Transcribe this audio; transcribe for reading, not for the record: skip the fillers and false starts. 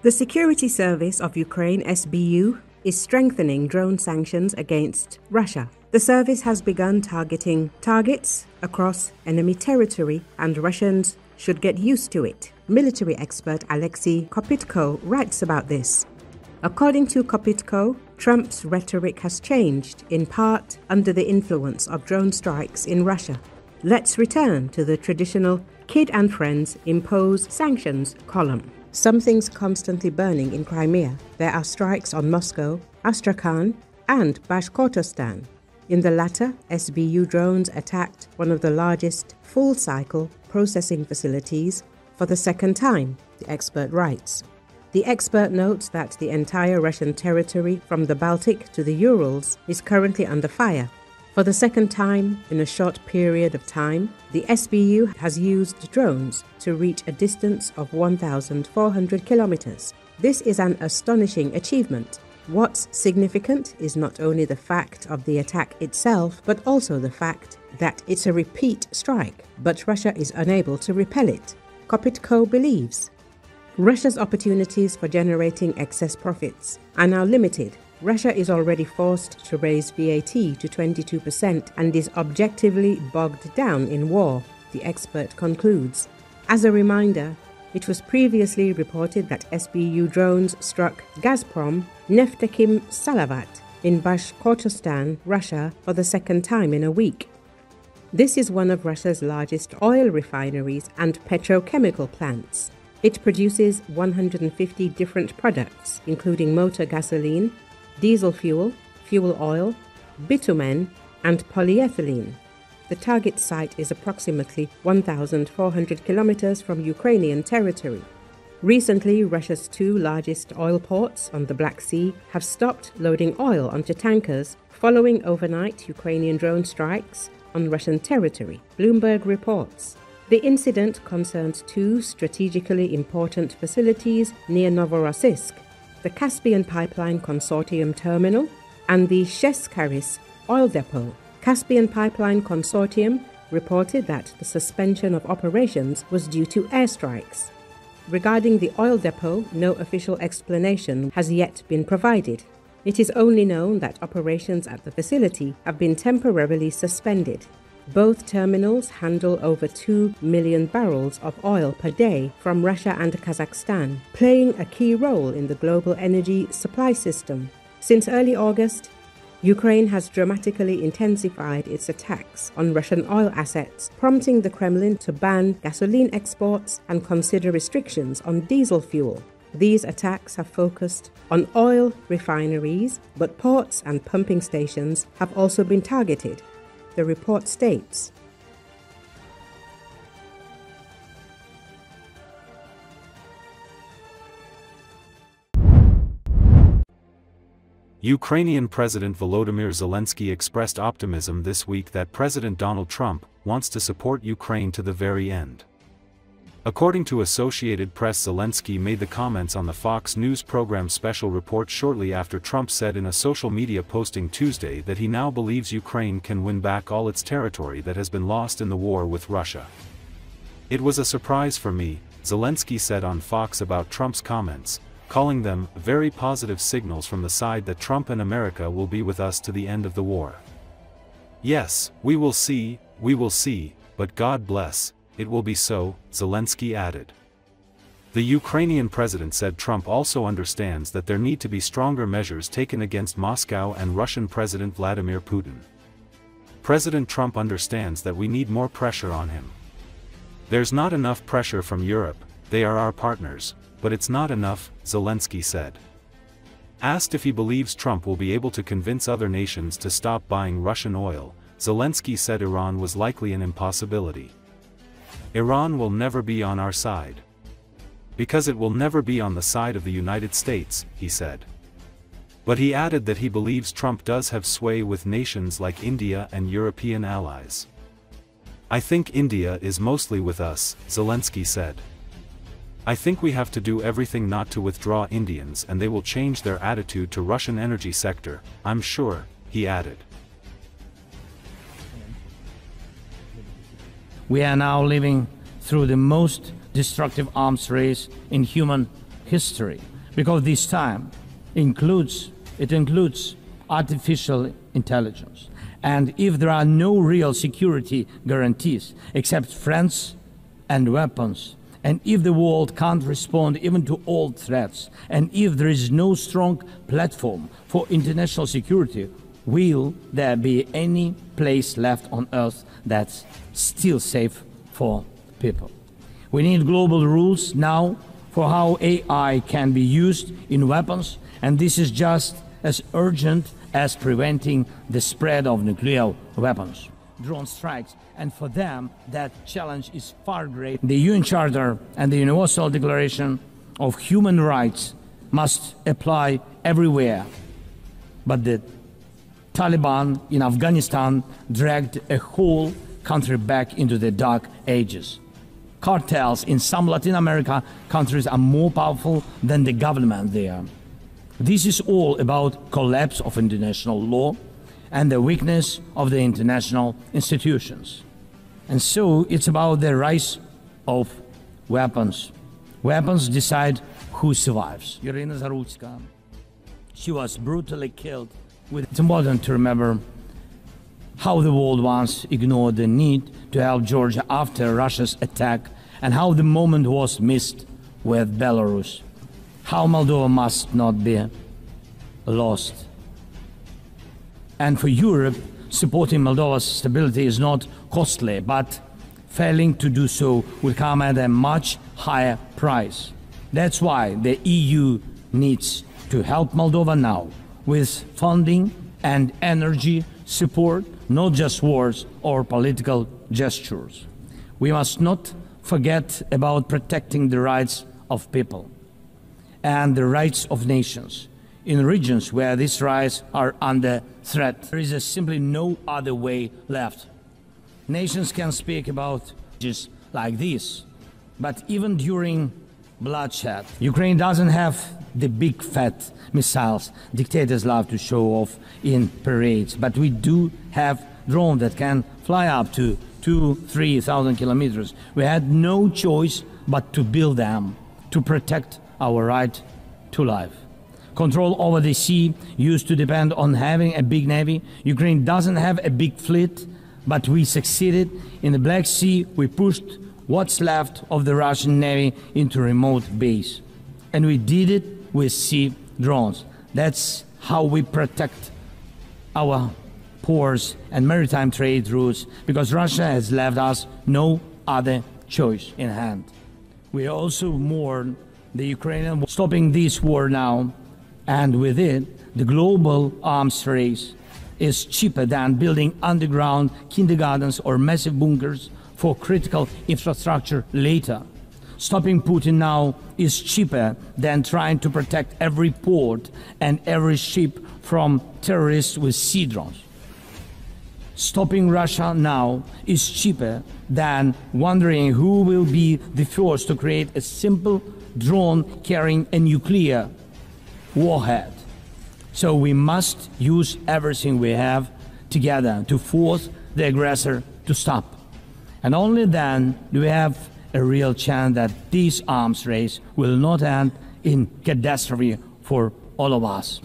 The Security Service of Ukraine, SBU, is strengthening drone sanctions against Russia. The service has begun targeting targets across enemy territory, and Russians should get used to it. Military expert Alexey Kopytko writes about this. According to Kopytko, Trump's rhetoric has changed, in part under the influence of drone strikes in Russia. Let's return to the traditional kid and friends impose sanctions column. Something's constantly burning in Crimea. There are strikes on Moscow, Astrakhan, and Bashkortostan. In the latter, SBU drones attacked one of the largest full-cycle processing facilities for the second time, the expert writes. The expert notes that the entire Russian territory from the Baltic to the Urals is currently under fire. For the second time in a short period of time, the SBU has used drones to reach a distance of 1,400 kilometers. This is an astonishing achievement. What's significant is not only the fact of the attack itself, but also the fact that it's a repeat strike, but Russia is unable to repel it. Kopytko believes Russia's opportunities for generating excess profits are now limited. Russia is already forced to raise VAT to 22% and is objectively bogged down in war, the expert concludes. As a reminder, it was previously reported that SBU drones struck Gazprom Neftekhim Salavat in Bashkortostan, Russia, for the second time in a week. This is one of Russia's largest oil refineries and petrochemical plants. It produces 150 different products, including motor gasoline, diesel fuel, fuel oil, bitumen, and polyethylene. The target site is approximately 1,400 kilometers from Ukrainian territory. Recently, Russia's two largest oil ports on the Black Sea have stopped loading oil onto tankers following overnight Ukrainian drone strikes on Russian territory, Bloomberg reports. The incident concerns two strategically important facilities near Novorossiysk, the Caspian Pipeline Consortium terminal and the Sheskharis oil depot. Caspian Pipeline Consortium reported that the suspension of operations was due to airstrikes. Regarding the oil depot, no official explanation has yet been provided. It is only known that operations at the facility have been temporarily suspended. Both terminals handle over 2 million barrels of oil per day from Russia and Kazakhstan, playing a key role in the global energy supply system. Since early August, Ukraine has dramatically intensified its attacks on Russian oil assets, prompting the Kremlin to ban gasoline exports and consider restrictions on diesel fuel. These attacks have focused on oil refineries, but ports and pumping stations have also been targeted. The report states, Ukrainian President Volodymyr Zelensky expressed optimism this week that President Donald Trump wants to support Ukraine to the very end. According to Associated Press, Zelensky made the comments on the Fox News program Special Report shortly after Trump said in a social media posting Tuesday that he now believes Ukraine can win back all its territory that has been lost in the war with Russia. "It was a surprise for me," Zelensky said on Fox about Trump's comments, calling them very positive signals from the side that Trump and America will be with us to the end of the war. "Yes, we will see, but God bless. It will be so," Zelensky added. The Ukrainian president said Trump also understands that there need to be stronger measures taken against Moscow and Russian President Vladimir Putin. "President Trump understands that we need more pressure on him. There's not enough pressure from Europe, they are our partners, but it's not enough," Zelensky said. Asked if he believes Trump will be able to convince other nations to stop buying Russian oil, Zelensky said Iran was likely an impossibility. "Iran will never be on our side. Because it will never be on the side of the United States," he said. But he added that he believes Trump does have sway with nations like India and European allies. "I think India is mostly with us," Zelensky said. "I think we have to do everything not to withdraw Indians, and they will change their attitude to Russian energy sector, I'm sure," he added. We are now living through the most destructive arms race in human history, because this time includes artificial intelligence. And if there are no real security guarantees except friends and weapons, and if the world can't respond even to old threats, and if there is no strong platform for international security, will there be any place left on Earth that's still safe for people? We need global rules now for how AI can be used in weapons, and this is just as urgent as preventing the spread of nuclear weapons, drone strikes, and for them that challenge is far greater. The UN Charter and the Universal Declaration of Human Rights must apply everywhere, but the Taliban in Afghanistan dragged a whole country back into the dark ages. Cartels in some Latin America countries are more powerful than the government there. This is all about collapse of international law and the weakness of the international institutions. And so it's about the rise of weapons. Weapons decide who survives. Irina Zarutska, she was brutally killed. It's important to remember how the world once ignored the need to help Georgia after Russia's attack, and how the moment was missed with Belarus. How Moldova must not be lost. And for Europe, supporting Moldova's stability is not costly, but failing to do so will come at a much higher price. That's why the EU needs to help Moldova now with funding and energy support, not just words or political gestures. We must not forget about protecting the rights of people and the rights of nations in regions where these rights are under threat. There is simply no other way left. Nations can speak about just like this, but even during bloodshed, Ukraine doesn't have the big fat missiles dictators love to show off in parades, but we do have drones that can fly up to 2,000-3,000 kilometers. We had no choice but to build them to protect our right to life. Control over the sea used to depend on having a big navy. Ukraine doesn't have a big fleet, but we succeeded. In the Black Sea, we pushed what's left of the Russian navy into remote base. And we did it with sea drones. That's how we protect our ports and maritime trade routes, because Russia has left us no other choice in hand. We also mourn the Ukrainian stopping this war now, and with it, the global arms race is cheaper than building underground kindergartens or massive bunkers for critical infrastructure later. Stopping Putin now is cheaper than trying to protect every port and every ship from terrorists with sea drones. Stopping Russia now is cheaper than wondering who will be the first to create a simple drone carrying a nuclear warhead. So we must use everything we have together to force the aggressor to stop. And only then do we have a real chance that this arms race will not end in catastrophe for all of us.